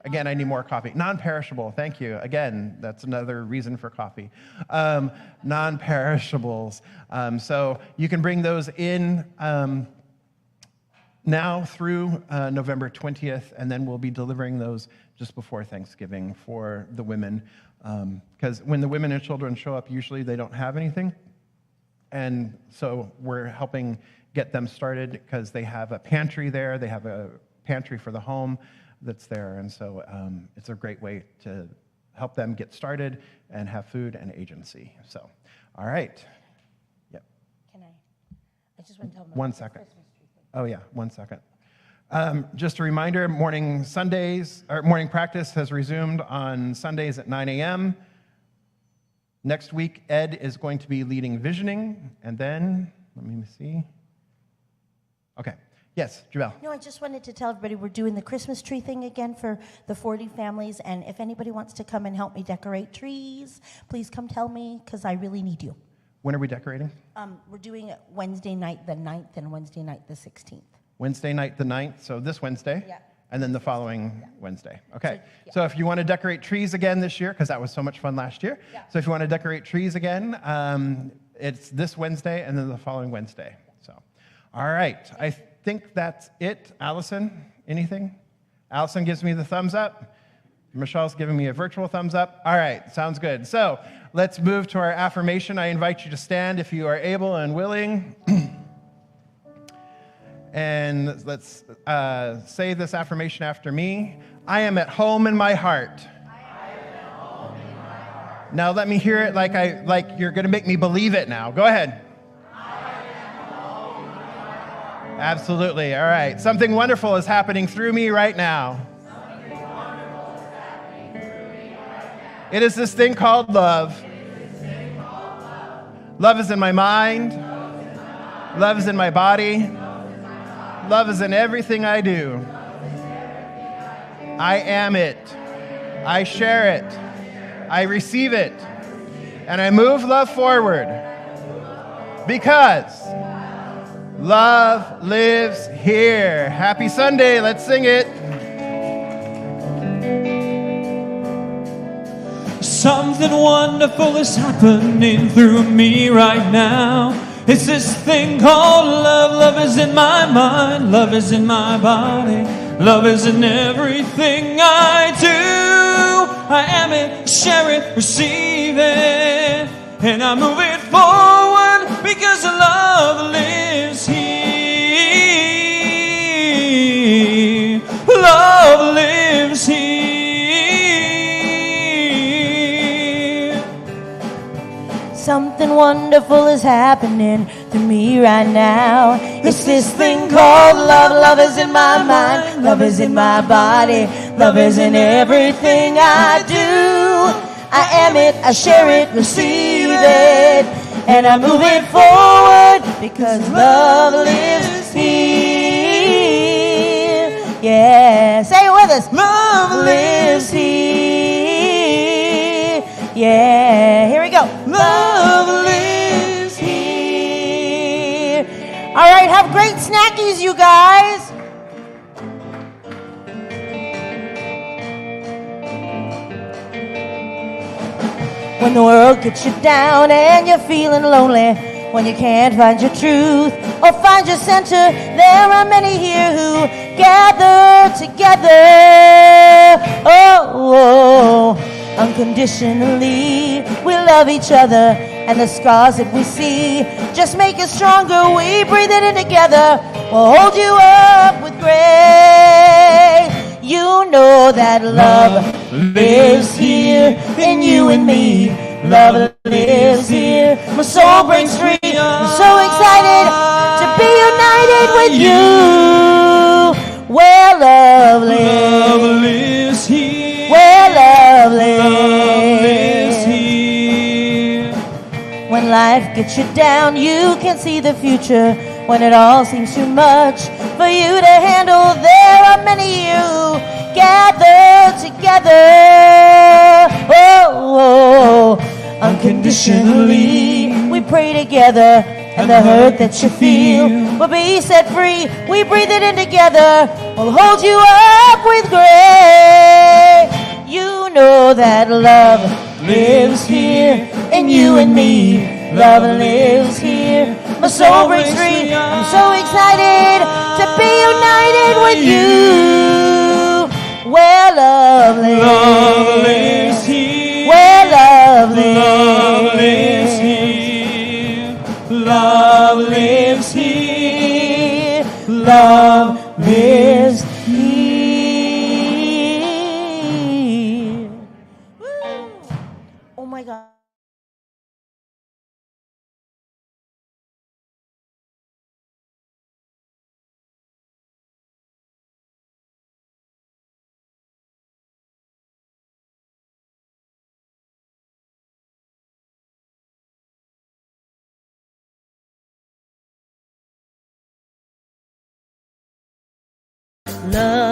Again, I need more coffee. Non-perishable, thank you. Again, that's another reason for coffee. Non-perishables. So you can bring those in now through November 20th, and then we'll be delivering those just before Thanksgiving for the women. Because when the women and children show up, usually they don't have anything. And so we're helping get them started because they have a pantry there. They have a pantry for the home that's there. And so it's a great way to help them get started and have food and agency. So, all right. Yep. Can I just want to tell them. 1 second. Oh, yeah, 1 second. Just a reminder, morning practice has resumed on Sundays at 9 a.m. Next week, Ed is going to be leading visioning. And then, let me see. Okay. Yes, Jubel. No, I just wanted to tell everybody we're doing the Christmas tree thing again for the 40 families, and if anybody wants to come and help me decorate trees, please come tell me, because I really need you. When are we decorating? We're doing it Wednesday night the 9th and Wednesday night the 16th. Wednesday night the 9th, so this Wednesday? Yeah. And then the following Wednesday. Okay. Yeah. So if you want to decorate trees again this year, because that was so much fun last year. Yeah. So if you want to decorate trees again, it's this Wednesday and then the following Wednesday. So, all right. I think that's it. Allison, anything? Allison gives me the thumbs up. Michelle's giving me a virtual thumbs up. All right, sounds good. So let's move to our affirmation. I invite you to stand if you are able and willing. And let's say this affirmation after me. I am at home in my heart. Now let me hear it like you're going to make me believe it now. Go ahead. Absolutely. All right. Something wonderful is happening through me right now. It is this thing called love. Love is in my mind. Love is in my body. Love is in everything I do. I am it. I share it. I receive it. And I move love forward. Because love lives here. Happy Sunday. Let's sing it. Something wonderful is happening through me right now. It's this thing called love. Love is in my mind. Love is in my body. Love is in everything I do. I am it, share it, receive it. And I move it forward because love lives here. Love lives here. Something wonderful is happening to me right now. It's this thing called love. Love is in my mind. Love is in my body. Love is in everything I do. I am it, I share it, receive it. And I move it forward because love lives here. Yeah, say it with us. Love lives here. Yeah, here we go. Love lives here. All right, have great snackies, you guys. When the world gets you down and you're feeling lonely, when you can't find your truth or find your center, there are many here who gather together. Oh, unconditionally, we love each other, and the scars that we see just make us stronger. We breathe it in together. We'll hold you up with grace. You know that love lives here in you and me. Love lives here. My soul breaks free. I'm so excited to be united with you. Where love lives. Love lives here. Where love Love lives lives. here. When life gets you down, you can see the future. When it all seems too much for you to handle, there are many you gather together. Oh, unconditionally, we pray together, and the hurt that you feel will be set free. We breathe it in together. We'll hold you up with grace. You know that love lives here in you and me. Love lives here. My soul breaks free. I'm so excited to be united with you. Where love lives. Love lives here. Where love lives. Love lives here. Love lives here. Love lives here. Oh my God. Love